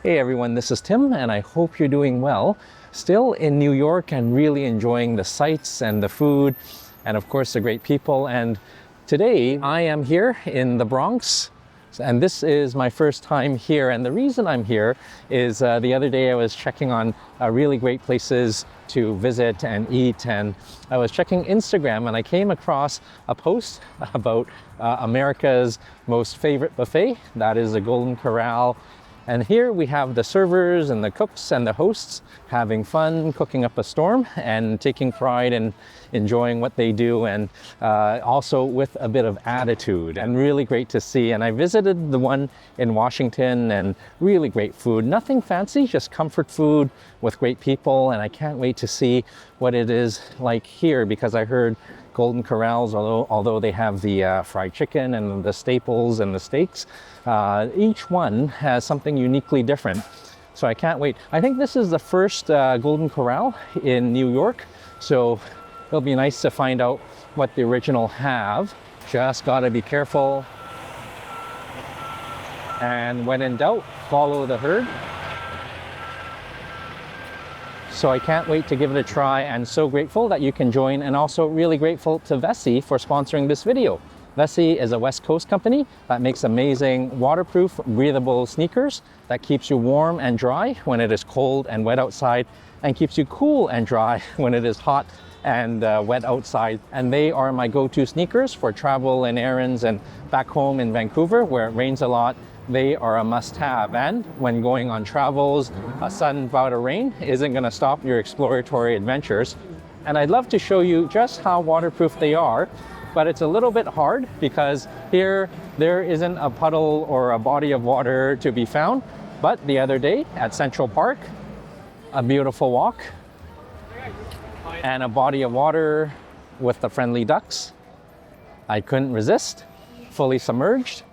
Hey everyone, this is Tim and I hope you're doing well. Still in New York and really enjoying the sights and the food and of course the great people. And today I am here in the Bronx and this is my first time here. And the reason I'm here is the other day I was checking on really great places to visit and eat, and I was checking Instagram and I came across a post about America's most favorite buffet. That is the Golden Corral. And here we have the servers and the cooks and the hosts having fun, cooking up a storm and taking pride in enjoying what they do, and also with a bit of attitude, and really great to see. And I visited the one in Washington and really great food. Nothing fancy, just comfort food with great people. And I can't wait to see what it is like here, because I heard Golden Corrals, although they have the fried chicken and the staples and the steaks, each one has something uniquely different. So I can't wait. I think this is the first Golden Corral in New York, so it'll be nice to find out what the original have. Just gotta be careful. And when in doubt, follow the herd. So I can't wait to give it a try, and so grateful that you can join, and also really grateful to Vessi for sponsoring this video. Vessi is a West Coast company that makes amazing waterproof, breathable sneakers that keeps you warm and dry when it is cold and wet outside, and keeps you cool and dry when it is hot and wet outside. And they are my go-to sneakers for travel and errands, and back home in Vancouver where it rains a lot, they are a must-have. And when going on travels, a sudden bout of rain isn't going to stop your exploratory adventures. And I'd love to show you just how waterproof they are, but it's a little bit hard because here there isn't a puddle or a body of water to be found. But the other day at Central Park, a beautiful walk and a body of water with the friendly ducks. I couldn't resist, fully submerged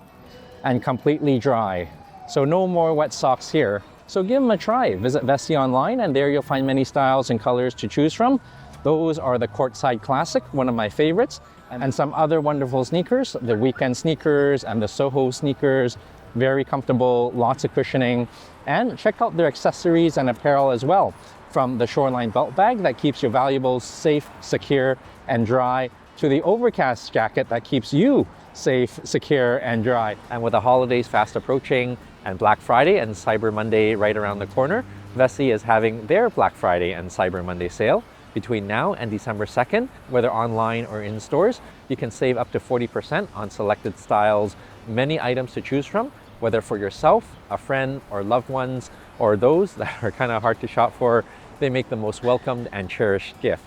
and completely dry. So no more wet socks here. So give them a try. Visit Vessi online, and there you'll find many styles and colors to choose from. Those are the Courtside Classic, one of my favorites, and some other wonderful sneakers, the Weekend sneakers and the Soho sneakers. Very comfortable, lots of cushioning. And check out their accessories and apparel as well, from the Shoreline belt bag that keeps your valuables safe, secure, and dry, to the Overcast jacket that keeps you safe, secure, and dry. And with the holidays fast approaching and Black Friday and Cyber Monday right around the corner, Vessi is having their Black Friday and Cyber Monday sale between now and December 2nd, whether online or in stores. You can save up to 40% on selected styles, many items to choose from, whether for yourself, a friend, or loved ones, or those that are kind of hard to shop for. They make the most welcomed and cherished gift.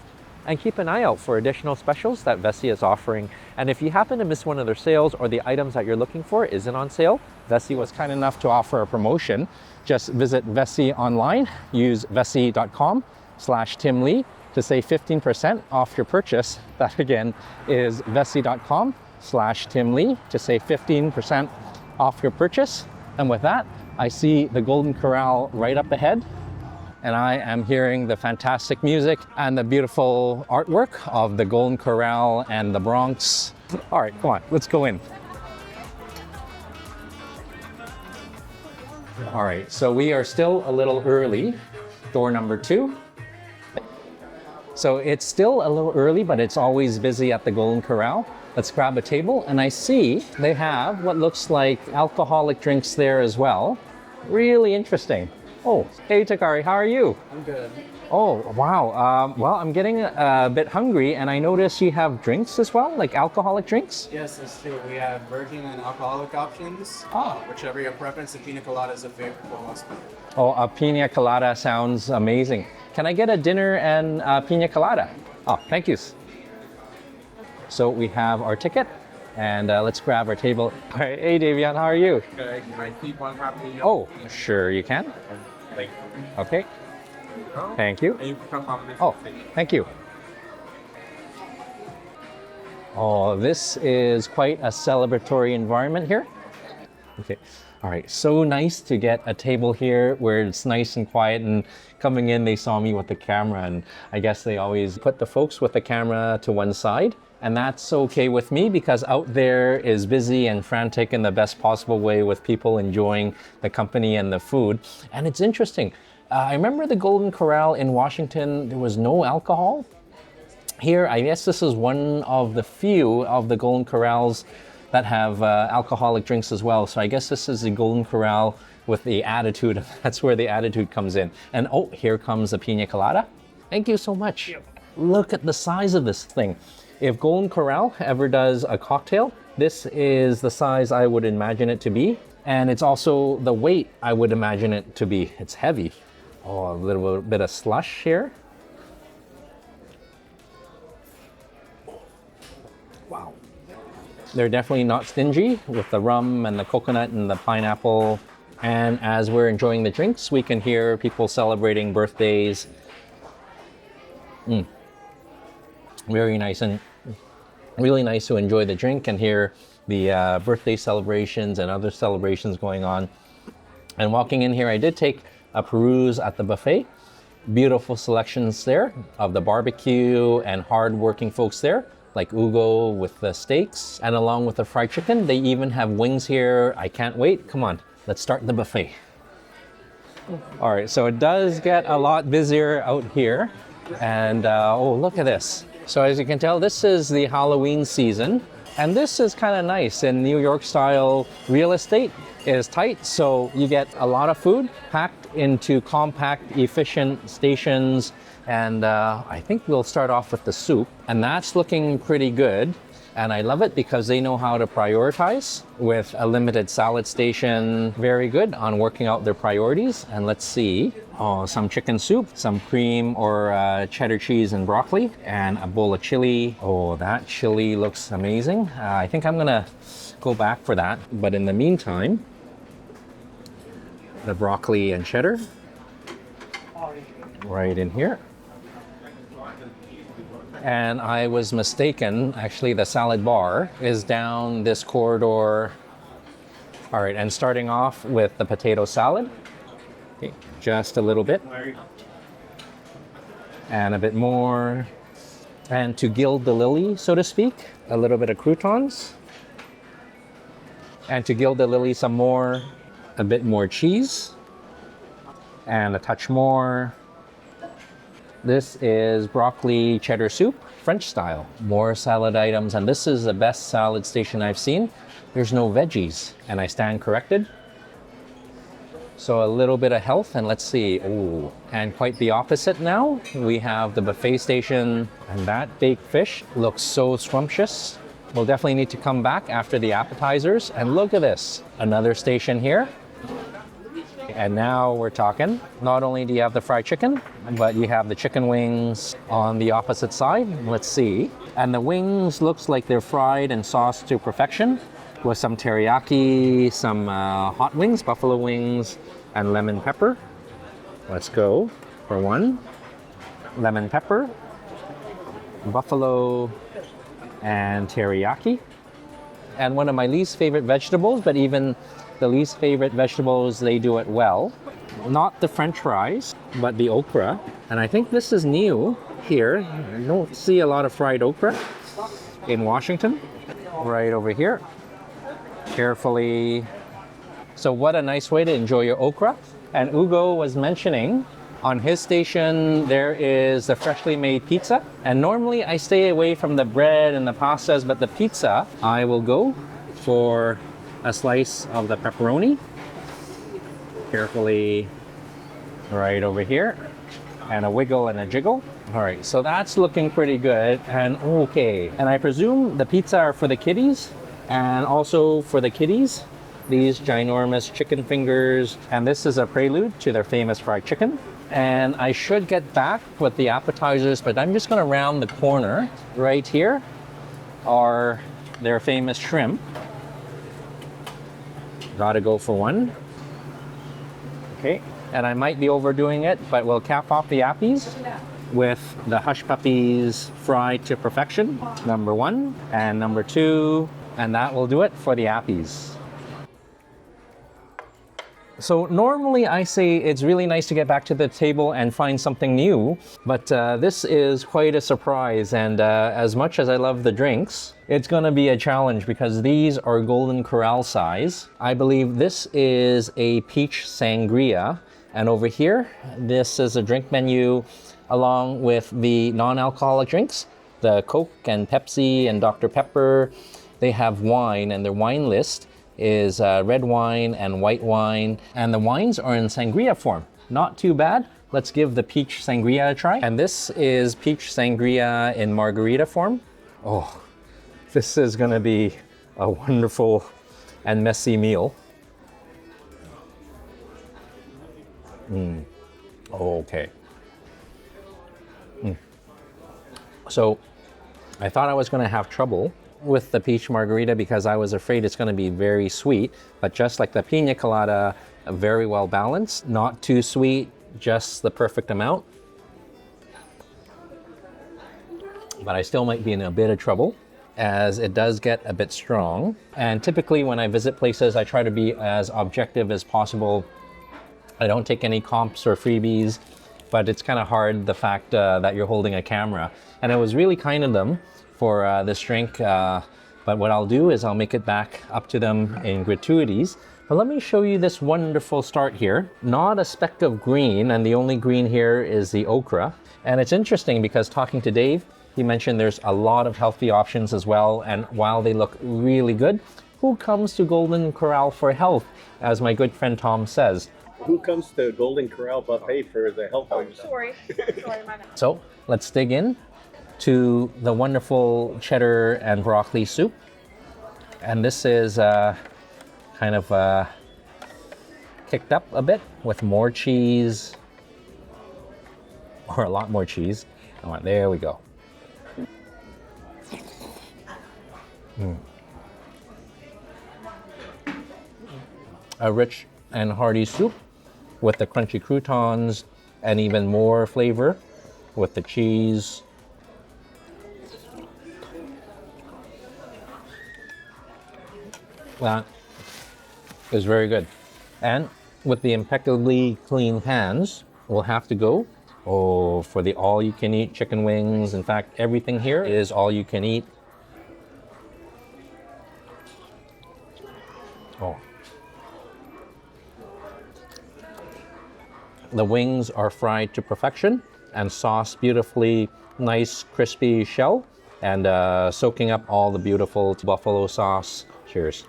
And keep an eye out for additional specials that Vessi is offering. And if you happen to miss one of their sales, or the items that you're looking for isn't on sale, Vessi was kind enough to offer a promotion. Just visit Vessi online, use vessi.com/Tim Lee to save 15% off your purchase. That again is vessi.com/Tim Lee to save 15% off your purchase. And with that, I see the Golden Corral right up ahead, and I am hearing the fantastic music and the beautiful artwork of the Golden Corral and the Bronx. All right, come on, let's go in. All right, so we are still a little early, door number 2. So it's still a little early, but it's always busy at the Golden Corral. Let's grab a table, and I see they have what looks like alcoholic drinks there as well. Really interesting. Oh, hey Takari, how are you? I'm good. Oh, wow. Well, I'm getting a bit hungry, and I noticed you have drinks as well, like alcoholic drinks? Yes, that's true. We have virgin and alcoholic options. Whichever your preference, the pina colada is a favorite for most people. Oh, a pina colada sounds amazing. Can I get a dinner and a pina colada? Oh, thank you. So we have our ticket, And let's grab our table. All right, hey Davion, how are you? Okay, can I keep one copy? Oh, sure you can. Like, Okay, thank you. and you can come on this. Oh, thank you. Oh, this is quite a celebratory environment here. Okay, all right, so nice to get a table here where it's nice and quiet, and coming in they saw me with the camera, and I guess they always put the folks with the camera to one side, and that's okay with me because out there is busy and frantic in the best possible way with people enjoying the company and the food. And it's interesting, I remember the Golden Corral in Washington, there was no alcohol. Here, I guess this is one of the few of the Golden Corrals that have alcoholic drinks as well. So I guess this is the Golden Corral with the attitude. That's where the attitude comes in. And oh, here comes the pina colada. Thank you so much. Yep. Look at the size of this thing. If Golden Corral ever does a cocktail, this is the size I would imagine it to be. And it's also the weight I would imagine it to be. It's heavy. Oh, a little bit of slush here. Wow. They're definitely not stingy with the rum and the coconut and the pineapple. And as we're enjoying the drinks, we can hear people celebrating birthdays. Very nice, and really nice to enjoy the drink and hear the birthday celebrations and other celebrations going on. And walking in here, I did take a peruse at the buffet. Beautiful selections there of the barbecue and hard-working folks there, like Ugo with the steaks, and along with the fried chicken. They even have wings here. I can't wait. Come on, let's start the buffet. All right, so it does get a lot busier out here. And oh, look at this. So as you can tell, this is the Halloween season. And this is kind of nice. In New York style, real estate is tight, so you get a lot of food packed into compact, efficient stations. And I think we'll start off with the soup, and that's looking pretty good. And I love it because they know how to prioritize with a limited salad station. Very good on working out their priorities. And let's see, oh, some chicken soup, some cream or cheddar cheese and broccoli, and a bowl of chili. Oh, that chili looks amazing. I think I'm gonna go back for that. But in the meantime, the broccoli and cheddar right in here. And I was mistaken, actually the salad bar is down this corridor. All right, and starting off with the potato salad. Okay, just a little bit. And a bit more. And to gild the lily, so to speak, a little bit of croutons. And to gild the lily some more, a bit more cheese. And a touch more. This is broccoli cheddar soup, French style. More salad items, and this is the best salad station I've seen. There's no veggies, and I stand corrected. So a little bit of health, and let's see. Oh, and quite the opposite now. We have the buffet station, and that baked fish looks so scrumptious. We'll definitely need to come back after the appetizers. And look at this, another station here. And now we're talking. Not only do you have the fried chicken, but you have the chicken wings on the opposite side. Let's see. And the wings looks like they're fried and sauced to perfection with some teriyaki, some hot wings, buffalo wings, and lemon pepper. Let's go for one. Lemon pepper, buffalo, and teriyaki. And one of my least favorite vegetables, but even the least favorite vegetables, they do it well. Not the French fries, but the okra. And I think this is new here. I don't see a lot of fried okra in Washington. Right over here. Carefully. So what a nice way to enjoy your okra. And Ugo was mentioning on his station, there is the freshly made pizza. And normally I stay away from the bread and the pastas, but the pizza, I will go for a slice of the pepperoni, carefully right over here, and a wiggle and a jiggle. All right, so that's looking pretty good. And okay, and I presume the pizza are for the kiddies, and also for the kiddies, these ginormous chicken fingers, and this is a prelude to their famous fried chicken. And I should get back with the appetizers, but I'm just gonna round the corner right here. Our their famous shrimp. Gotta go for one. Okay, and I might be overdoing it, but we'll cap off the appies with the hush puppies fried to perfection, number one, and number two, and that will do it for the appies. So normally I say it's really nice to get back to the table and find something new, but this is quite a surprise, and as much as I love the drinks, it's gonna be a challenge because these are Golden Corral size. I believe this is a peach sangria, and over here, this is a drink menu along with the non-alcoholic drinks, the Coke and Pepsi and Dr. Pepper. They have wine, and their wine list is red wine and white wine, and the wines are in sangria form. Not too bad. Let's give the peach sangria a try. And this is peach sangria in margarita form. Oh, this is gonna be a wonderful and messy meal. Okay. So I thought I was gonna have trouble with the peach margarita because I was afraid it's going to be very sweet, but just like the pina colada, very well balanced, not too sweet, just the perfect amount. But I still might be in a bit of trouble as it does get a bit strong. And typically when I visit places, I try to be as objective as possible. I don't take any comps or freebies, but it's kind of hard, the fact that you're holding a camera. And it was really kind of them for this drink, but what I'll do is I'll make it back up to them in gratuities. But let me show you this wonderful start here. Not a speck of green, and the only green here is the okra. And it's interesting because talking to Dave, he mentioned there's a lot of healthy options as well, and while they look really good, who comes to Golden Corral for health, as my good friend Tom says? Who comes to Golden Corral buffet for the health food? Sorry, my bad. So let's dig in to the wonderful cheddar and broccoli soup. And this is kind of kicked up a bit with more cheese, or a lot more cheese. Oh, there we go. A rich and hearty soup with the crunchy croutons and even more flavor with the cheese. That is very good. And with the impeccably clean hands, we'll have to go for the all-you-can-eat chicken wings. In fact, everything here is all-you-can-eat. Oh. The wings are fried to perfection and sauced beautifully, nice crispy shell, and soaking up all the beautiful buffalo sauce. Cheers.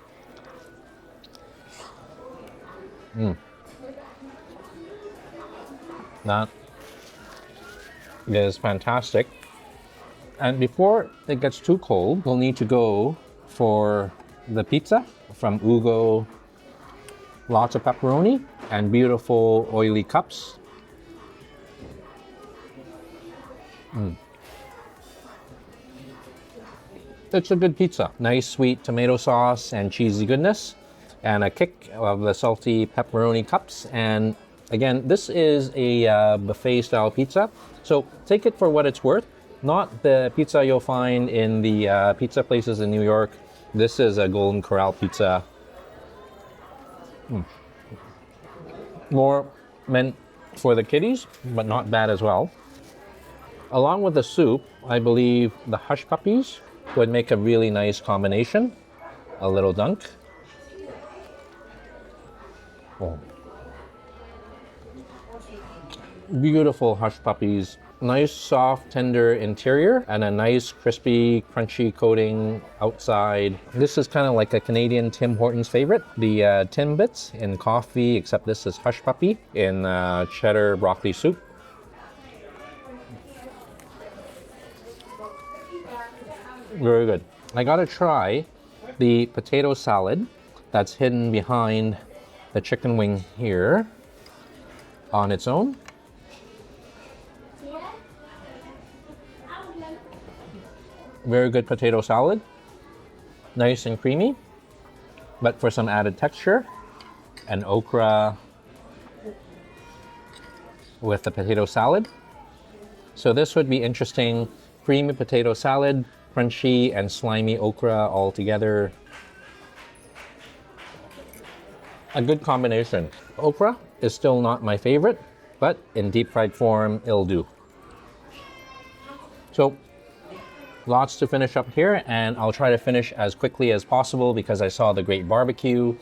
That is fantastic. And before it gets too cold, we'll need to go for the pizza from Ugo. Lots of pepperoni and beautiful oily cups. It's a good pizza. Nice sweet tomato sauce and cheesy goodness, and a kick of the salty pepperoni cups. And again, this is a buffet style pizza, so take it for what it's worth. Not the pizza you'll find in the pizza places in New York. This is a Golden Corral pizza. More meant for the kiddies, but not bad as well. Along with the soup, I believe the hush puppies would make a really nice combination. A little dunk. Oh. Beautiful hush puppies. Nice, soft, tender interior and a nice, crispy, crunchy coating outside. This is kind of like a Canadian Tim Hortons favorite, the Timbits in coffee, except this is hush puppy in cheddar broccoli soup. Very good. I gotta try the potato salad that's hidden behind the chicken wing here on its own. Very good potato salad. nice and creamy, but for some added texture, and okra with the potato salad. So this would be interesting. Creamy potato salad, crunchy and slimy okra all together. A good combination. Okra is still not my favorite, but in deep fried form, it'll do. So lots to finish up here, and I'll try to finish as quickly as possible because I saw the great barbecue,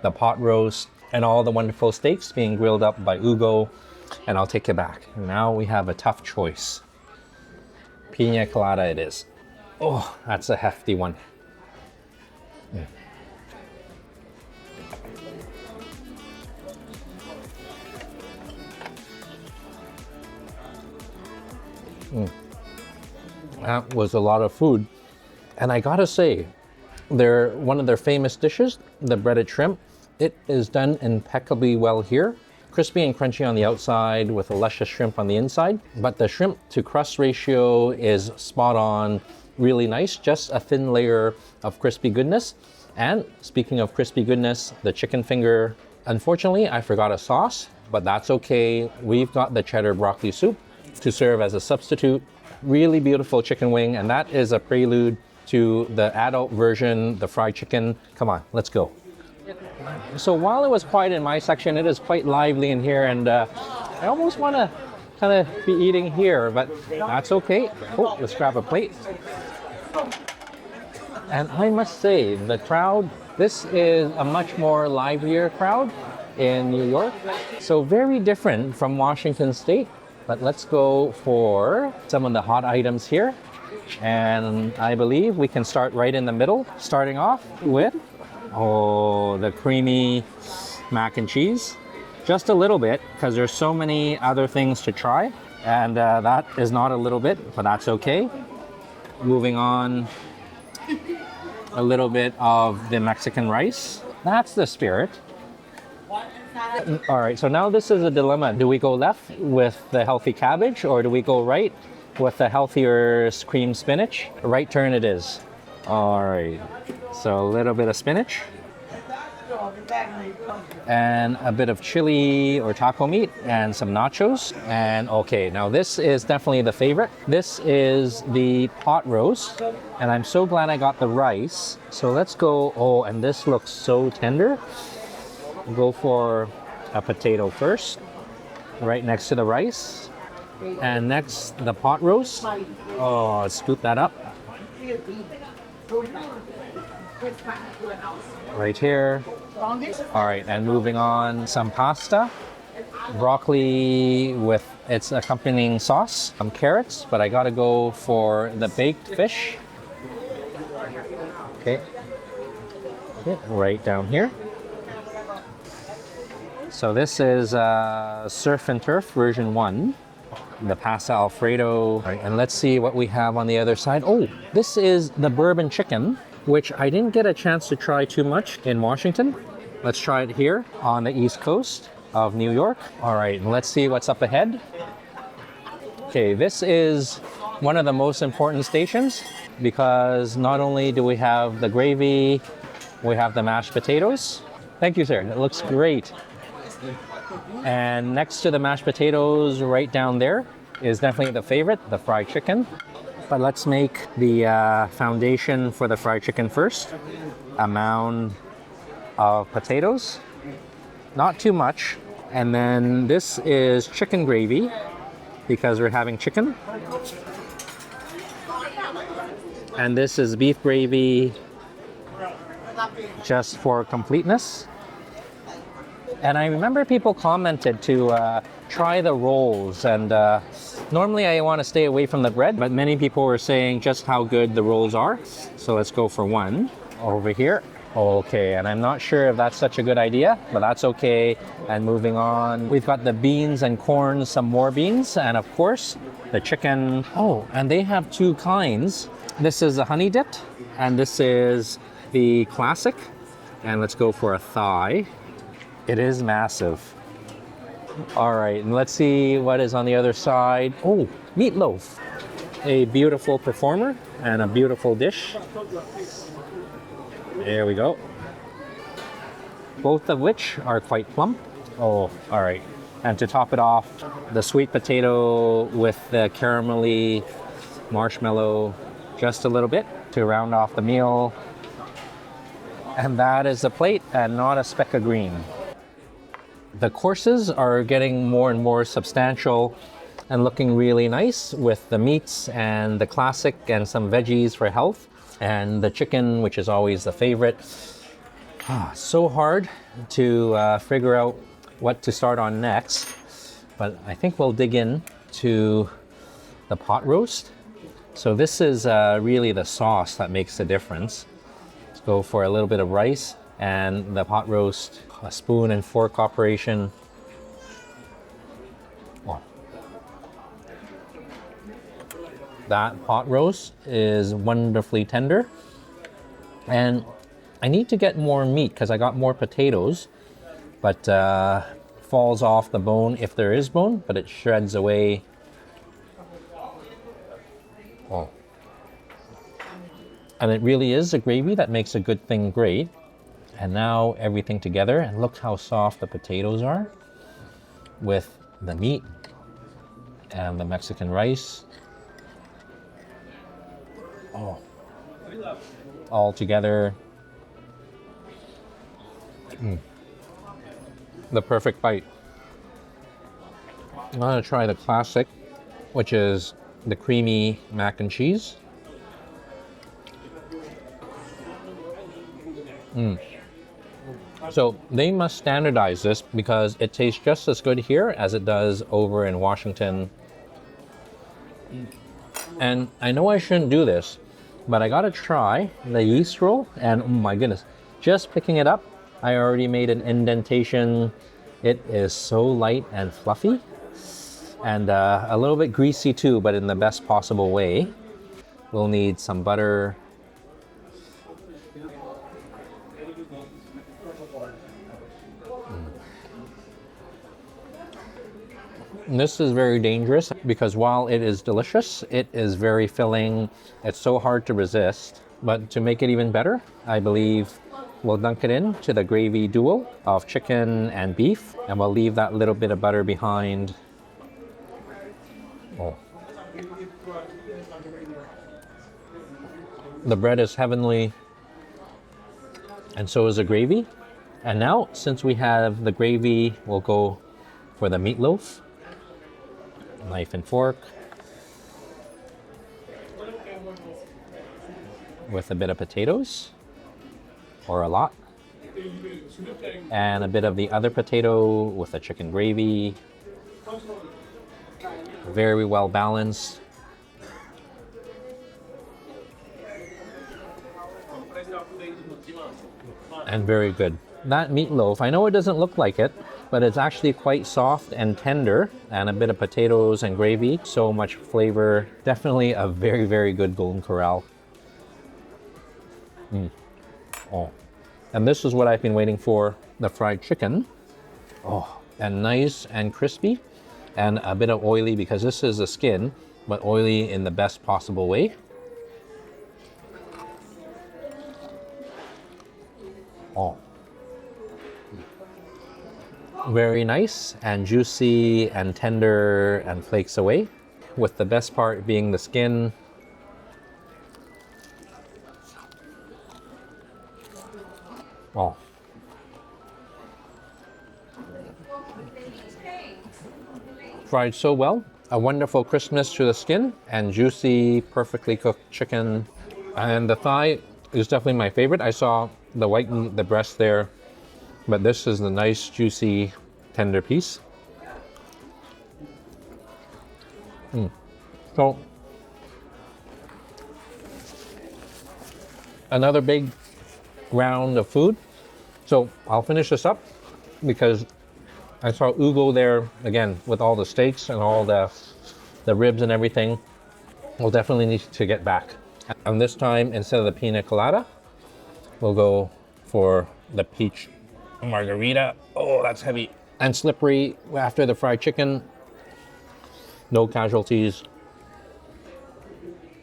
the pot roast, and all the wonderful steaks being grilled up by Ugo, and I'll take it back. Now we have a tough choice. Pina colada it is. Oh, that's a hefty one. That was a lot of food. And I gotta say, one of their famous dishes, the breaded shrimp, it is done impeccably well here. Crispy and crunchy on the outside with a luscious shrimp on the inside. But the shrimp to crust ratio is spot on, really nice. Just a thin layer of crispy goodness. And speaking of crispy goodness, the chicken finger. Unfortunately, I forgot a sauce, but that's okay. We've got the cheddar broccoli soup to serve as a substitute. Really beautiful chicken wing, and that is a prelude to the adult version, the fried chicken. Come on, let's go. So while it was quiet in my section, it is quite lively in here, and I almost want to kind of be eating here, but that's okay. Oh, let's grab a plate. And I must say, the crowd, this is a much more livelier crowd in New York. So very different from Washington State. But let's go for some of the hot items here. And I believe we can start right in the middle, starting off with, the creamy mac and cheese. Just a little bit, because there's so many other things to try. And that is not a little bit, but that's okay. Moving on, a little bit of the Mexican rice. That's the spirit. All right, so now this is a dilemma. Do we go left with the healthy cabbage, or do we go right with the healthier cream spinach? Right turn it is. All right, so a little bit of spinach and a bit of chili or taco meat and some nachos. And okay, now this is definitely the favorite. This is the pot roast, and I'm so glad I got the rice. So let's go. Oh, and this looks so tender. Go for a potato first, right next to the rice. And next, the pot roast. Oh, let's scoop that up. Right here. All right, and moving on, some pasta. Broccoli with its accompanying sauce. Some carrots, but I gotta go for the baked fish. Okay. Right down here. So this is Surf and Turf version 1, the pasta Alfredo. Right, and let's see what we have on the other side. Oh, this is the bourbon chicken, which I didn't get a chance to try too much in Washington. Let's try it here on the East Coast of New York. All right, let's see what's up ahead. Okay, this is one of the most important stations because not only do we have the gravy, we have the mashed potatoes. Thank you, sir. It looks great. And next to the mashed potatoes, right down there, is definitely the favorite, the fried chicken. But let's make the foundation for the fried chicken first. A mound of potatoes, not too much. And then this is chicken gravy, because we're having chicken. And this is beef gravy, just for completeness. And I remember people commented to try the rolls, and normally I want to stay away from the bread, but many people were saying just how good the rolls are. So let's go for one over here. Okay, and I'm not sure if that's such a good idea, but that's okay. And moving on, we've got the beans and corn, some more beans, and of course, the chicken. Oh, and they have two kinds. This is the honey dipped, and this is the classic. And let's go for a thigh. It is massive. All right, and let's see what is on the other side. Oh, meatloaf. A beautiful performer and a beautiful dish. There we go. Both of which are quite plump. Oh, all right. And to top it off, the sweet potato with the caramelly marshmallow just a little bit to round off the meal. And that is a plate and not a speck of green. The courses are getting more and more substantial and looking really nice with the meats and the classic and some veggies for health and the chicken, which is always the favorite. So hard to figure out what to start on next, but I think we'll dig in to the pot roast. So this is really the sauce that makes the difference. Let's go for a little bit of rice and the pot roast, a spoon and fork operation. Oh. That pot roast is wonderfully tender, and I need to get more meat because I got more potatoes, but falls off the bone if there is bone, but it shreds away. Oh. And it really is a gravy that makes a good thing great. And now everything together, and look how soft the potatoes are with the meat and the Mexican rice. Oh, all together. The perfect bite. I'm gonna try the classic, which is the creamy mac and cheese. So they must standardize this because it tastes just as good here as it does over in Washington. And I know I shouldn't do this, but I gotta try the yeast roll, and oh my goodness, just picking it up, I already made an indentation. It is so light and fluffy, and a little bit greasy too, but in the best possible way. We'll need some butter. This is very dangerous because while it is delicious, it is very filling. It's so hard to resist. But to make it even better, I believe we'll dunk it in to the gravy duo of chicken and beef, and we'll leave that little bit of butter behind. Oh. The bread is heavenly, and so is the gravy. And now, since we have the gravy, we'll go for the meatloaf. Knife and fork with a bit of potatoes, or a lot, and a bit of the other potato with the chicken gravy. Very well balanced. And very good. That meatloaf, I know it doesn't look like it, but it's actually quite soft and tender, and a bit of potatoes and gravy, so much flavor. Definitely a very, very good Golden Corral. Oh. And this is what I've been waiting for, the fried chicken. Oh, and nice and crispy, and a bit of oily because this is the skin, but oily in the best possible way. Oh. Very nice and juicy and tender and flakes away, with the best part being the skin. Oh. Fried so well, a wonderful crispness to the skin, and juicy, perfectly cooked chicken. And the thigh is definitely my favorite. I saw the white meat, the breast there, but this is the nice, juicy, tender piece. So, another big round of food. So I'll finish this up because I saw Ugo there again with all the steaks and all the ribs and everything. We'll definitely need to get back. And this time, instead of the pina colada, we'll go for the peach margarita. Oh, that's heavy and slippery after the fried chicken. No casualties.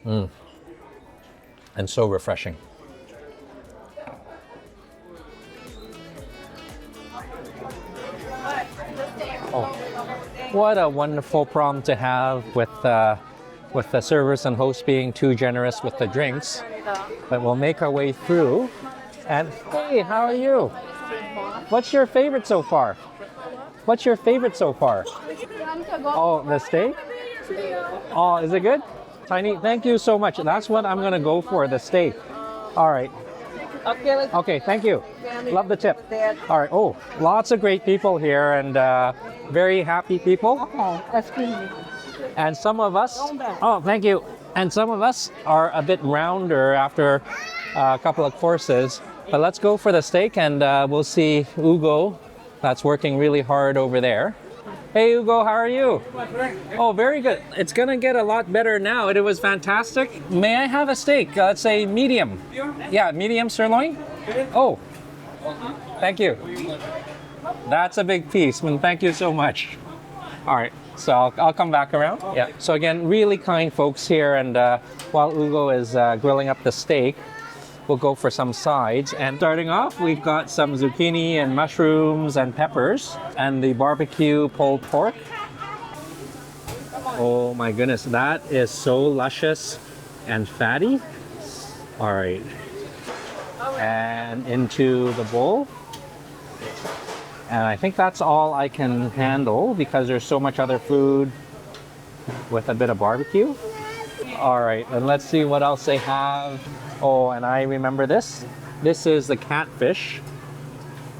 And so refreshing. Oh, what a wonderful problem to have with the servers and hosts being too generous with the drinks. But we'll make our way through. And hey, how are you? What's your favorite so far? What's your favorite so far? Oh, the steak? Oh, is it good? Tiny, thank you so much. That's what I'm gonna go for, the steak. All right. Okay, thank you. Love the tip. All right. Oh, lots of great people here and very happy people. And some of us, oh, thank you. And some of us are a bit rounder after a couple of courses. But let's go for the steak and we'll see Ugo that's working really hard over there. Hey Ugo, how are you? Oh, very good. It's gonna get a lot better now. It was fantastic. May I have a steak? Let's say medium. Yeah, medium sirloin. Oh, thank you. That's a big piece. Thank you so much. All right, so I'll come back around. Yeah. So again, really kind folks here, and while Ugo is grilling up the steak, we'll go for some sides. And starting off, we've got some zucchini and mushrooms and peppers and the barbecue pulled pork. Oh my goodness, that is so luscious and fatty. All right. And into the bowl. And I think that's all I can handle because there's so much other food with a bit of barbecue. All right, and let's see what else they have. Oh, and I remember this. This is the catfish.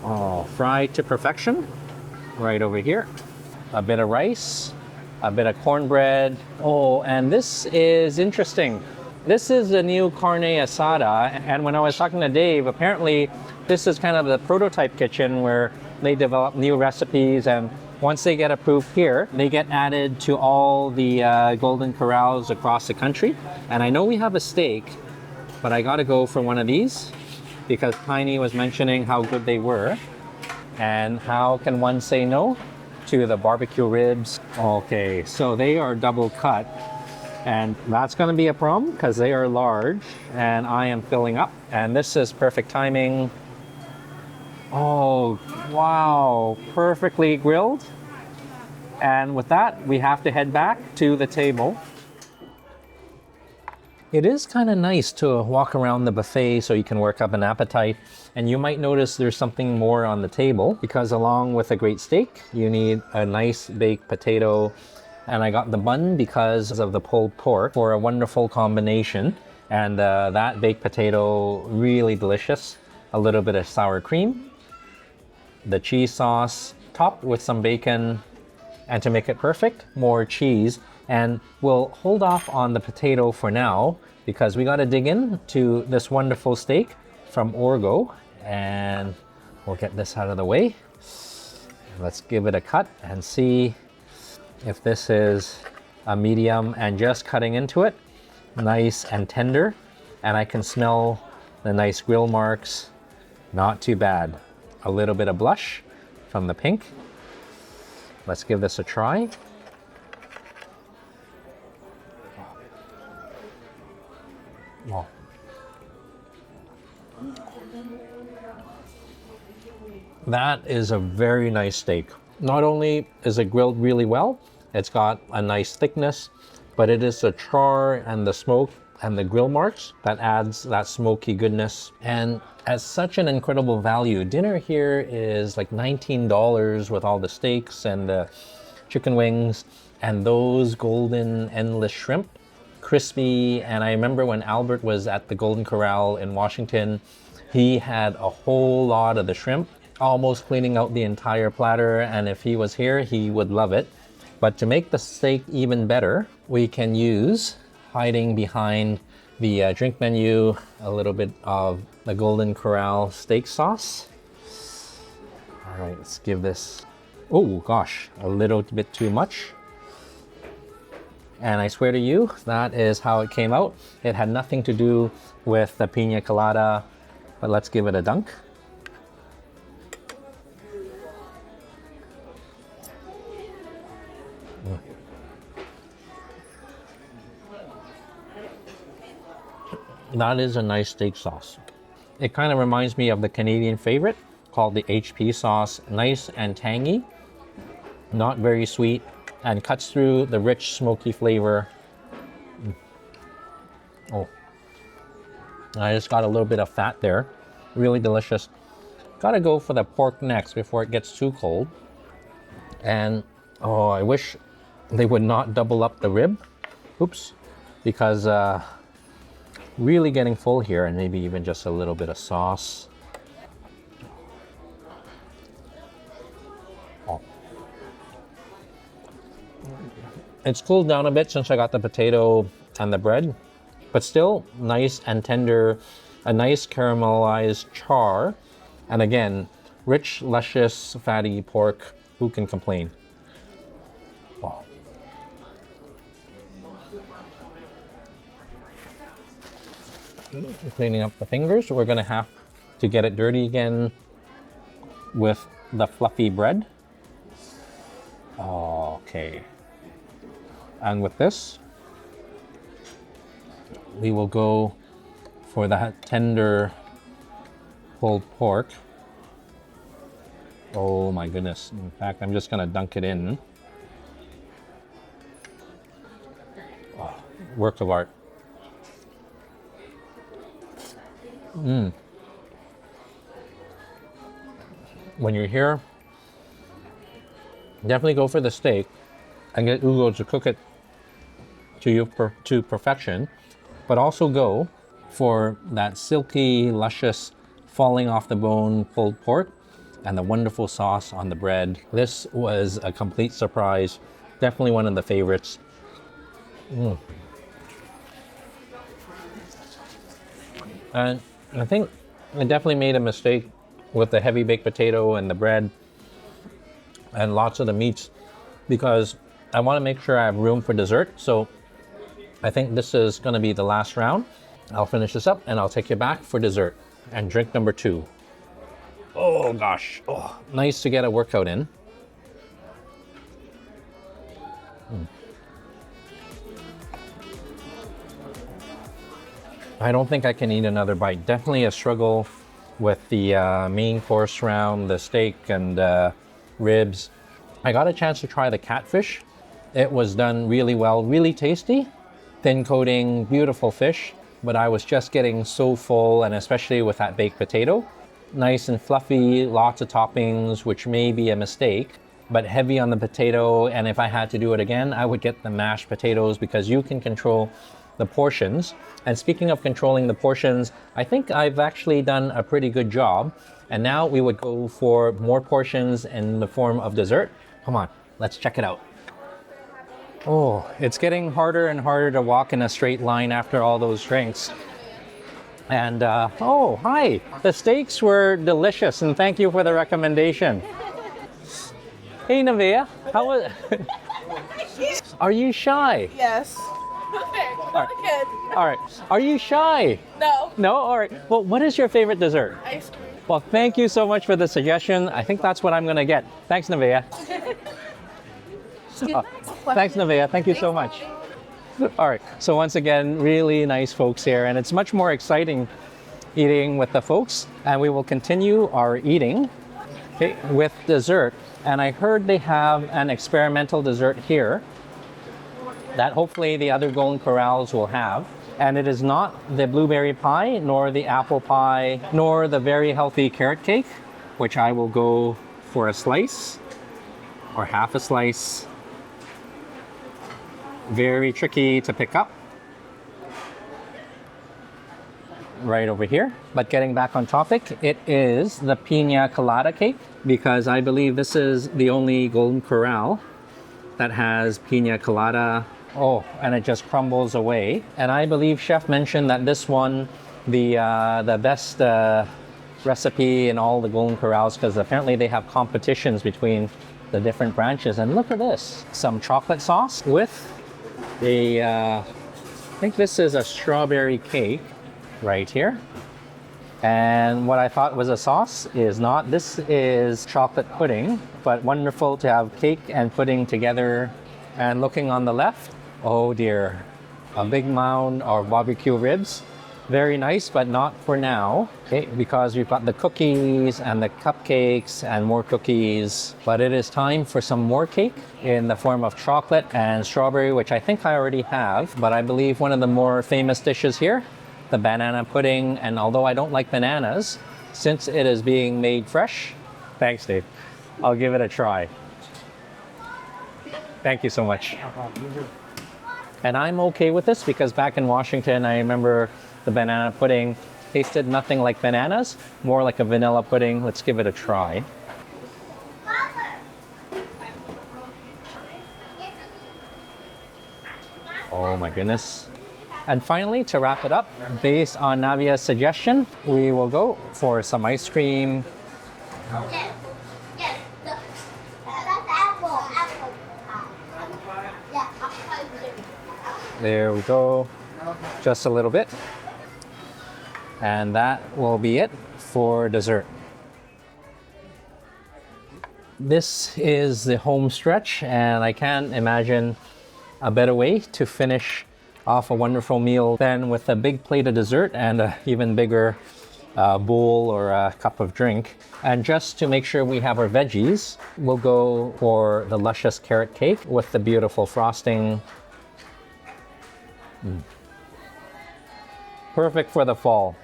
Oh, fried to perfection. Right over here. A bit of rice, a bit of cornbread. Oh, and this is interesting. This is the new carne asada. And when I was talking to Dave, apparently this is kind of the prototype kitchen where they develop new recipes, and once they get approved here, they get added to all the Golden Corrals across the country. And I know we have a steak, but I gotta go for one of these because Tiny was mentioning how good they were. And how can one say no to the barbecue ribs? Okay, so they are double cut. And that's gonna be a problem because they are large and I am filling up. And this is perfect timing. Oh, wow, perfectly grilled. And with that, we have to head back to the table. It is kind of nice to walk around the buffet so you can work up an appetite. And you might notice there's something more on the table because along with a great steak, you need a nice baked potato. And I got the bun because of the pulled pork for a wonderful combination. And that baked potato, really delicious. A little bit of sour cream. The cheese sauce topped with some bacon, and to make it perfect, more cheese. And we'll hold off on the potato for now because we got to dig in to this wonderful steak from Orgo, and we'll get this out of the way. Let's give it a cut and see if this is a medium and just cutting into it. Nice and tender, and I can smell the nice grill marks. Not too bad. A little bit of blush from the pink. Let's give this a try. Wow. That is a very nice steak. Not only is it grilled really well, it's got a nice thickness, but it is the char and the smoke and the grill marks that adds that smoky goodness. And at such an incredible value, dinner here is like $19 with all the steaks and the chicken wings and those golden endless shrimp, crispy. And I remember when Albert was at the Golden Corral in Washington, he had a whole lot of the shrimp, almost cleaning out the entire platter. And if he was here, he would love it. But to make the steak even better, we can use, hiding behind the drink menu, a little bit of the Golden Corral steak sauce. All right, let's give this, oh gosh, a little bit too much. And I swear to you, that is how it came out. It had nothing to do with the pina colada, but let's give it a dunk. That is a nice steak sauce. It kind of reminds me of the Canadian favorite called the HP sauce. Nice and tangy, not very sweet, and cuts through the rich smoky flavor. Oh, I just got a little bit of fat there. Really delicious. Gotta go for the pork next before it gets too cold. And oh, I wish they would not double up the rib. Oops. Because really getting full here, and maybe even just a little bit of sauce. Oh. It's cooled down a bit since I got the potato and the bread, but still nice and tender, a nice caramelized char, and again, rich, luscious, fatty pork. Who can complain? Wow. Cleaning up the fingers, we're gonna have to get it dirty again with the fluffy bread. Okay. And with this, we will go for the tender pulled pork. Oh my goodness. In fact, I'm just gonna dunk it in. Oh, work of art. When you're here, definitely go for the steak and get Ugo to cook it to perfection, but also go for that silky, luscious, falling off the bone pulled pork and the wonderful sauce on the bread. This was a complete surprise. Definitely one of the favorites. And I think I definitely made a mistake with the heavy baked potato and the bread and lots of the meats, because I want to make sure I have room for dessert. So I think this is going to be the last round. I'll finish this up and I'll take you back for dessert and drink number 2. Oh gosh, oh, nice to get a workout in. I don't think I can eat another bite. Definitely a struggle with the main course round, the steak and ribs. I got a chance to try the catfish. It was done really well, really tasty. Thin coating, beautiful fish, but I was just getting so full, and especially with that baked potato. Nice and fluffy, lots of toppings, which may be a mistake, but heavy on the potato. And if I had to do it again, I would get the mashed potatoes, because you can control the portions. And speaking of controlling the portions, I think I've actually done a pretty good job. And now we would go for more portions in the form of dessert. Come on, let's check it out. Oh, it's getting harder and harder to walk in a straight line after all those drinks. And oh, hi. The steaks were delicious, and thank you for the recommendation. Hey, Nevaeh, how was Are you shy? Yes. All right. All right. Are you shy? No. No? All right. Well, what is your favorite dessert? Ice cream. Well, thank you so much for the suggestion. I think that's what I'm going to get. Thanks, Nevaeh. Thanks, Nevaeh. Thank you so much. All right. So once again, really nice folks here, and it's much more exciting eating with the folks. And we will continue our eating, okay, with dessert. And I heard they have an experimental dessert here that hopefully the other Golden Corrals will have. And it is not the blueberry pie, nor the apple pie, nor the very healthy carrot cake, which I will go for a slice or half a slice. Very tricky to pick up. Right over here. But getting back on topic, it is the pina colada cake, because I believe this is the only Golden Corral that has pina colada. Oh, and it just crumbles away. And I believe Chef mentioned that this one, the best recipe in all the Golden Corrals, because apparently they have competitions between the different branches. And look at this, some chocolate sauce with a, I think this is a strawberry cake right here. And what I thought was a sauce is not. This is chocolate pudding, but wonderful to have cake and pudding together. And looking on the left, oh dear, a big mound of barbecue ribs. Very nice, but not for now, okay, because we've got the cookies and the cupcakes and more cookies. But it is time for some more cake in the form of chocolate and strawberry, which I think I already have. But I believe one of the more famous dishes here, the banana pudding. And although I don't like bananas, since it is being made fresh, thanks, Dave, I'll give it a try. Thank you so much. And I'm okay with this because back in Washington, I remember the banana pudding tasted nothing like bananas, more like a vanilla pudding. Let's give it a try. Oh my goodness. And finally, to wrap it up, based on Navia's suggestion, we will go for some ice cream. There we go. Just a little bit. And that will be it for dessert. This is the home stretch, and I can't imagine a better way to finish off a wonderful meal than with a big plate of dessert and an even bigger bowl or a cup of drink. And just to make sure we have our veggies, we'll go for the luscious carrot cake with the beautiful frosting. Perfect for the fall.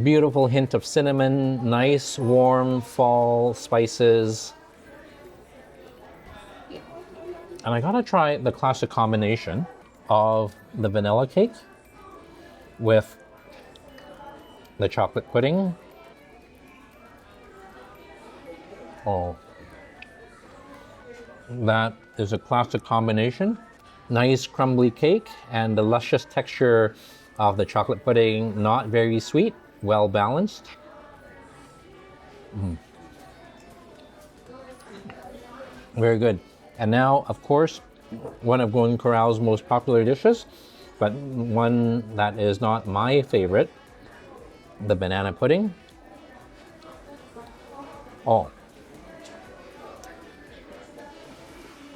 Beautiful hint of cinnamon, nice warm fall spices. And I gotta try the classic combination of the vanilla cake with the chocolate pudding. Oh, that is a classic combination. Nice crumbly cake and the luscious texture of the chocolate pudding, not very sweet, well balanced. Very good. And now, of course, one of Golden Corral's most popular dishes, but one that is not my favorite, the banana pudding. Oh,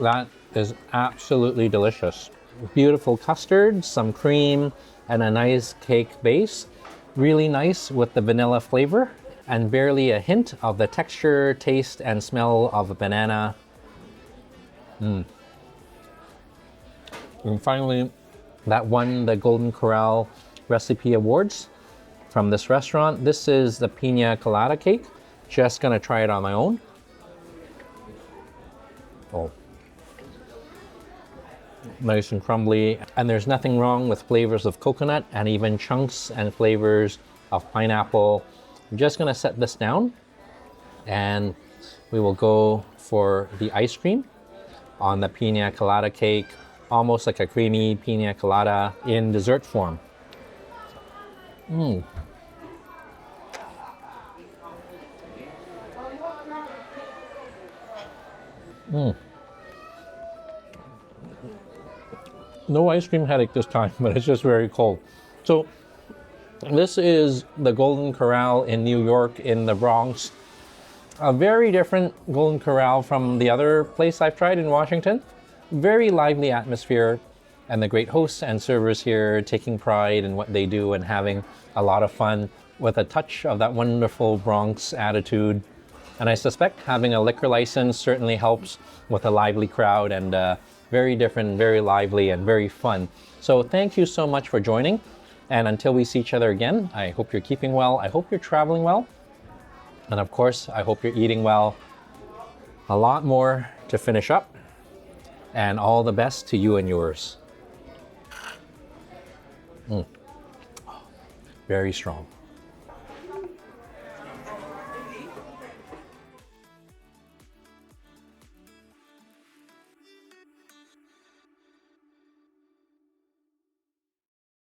that is absolutely delicious. Beautiful custard, some cream, and a nice cake base. Really nice with the vanilla flavor and barely a hint of the texture, taste, and smell of a banana. And finally, that won the Golden Corral Recipe Awards from this restaurant. This is the Pina Colada cake. Just gonna try it on my own. Oh. Nice and crumbly, and there's nothing wrong with flavors of coconut and even chunks and flavors of pineapple. I'm just gonna set this down and we will go for the ice cream on the pina colada cake, almost like a creamy pina colada in dessert form. No ice cream headache this time, but it's just very cold. So this is the Golden Corral in New York in the Bronx. A very different Golden Corral from the other place I've tried in Washington. Very lively atmosphere, and the great hosts and servers here taking pride in what they do and having a lot of fun with a touch of that wonderful Bronx attitude. And I suspect having a liquor license certainly helps with a lively crowd, and very different, very lively, and very fun. So thank you so much for joining. And until we see each other again, I hope you're keeping well. I hope you're traveling well. And of course, I hope you're eating well. A lot more to finish up. And all the best to you and yours. Very strong.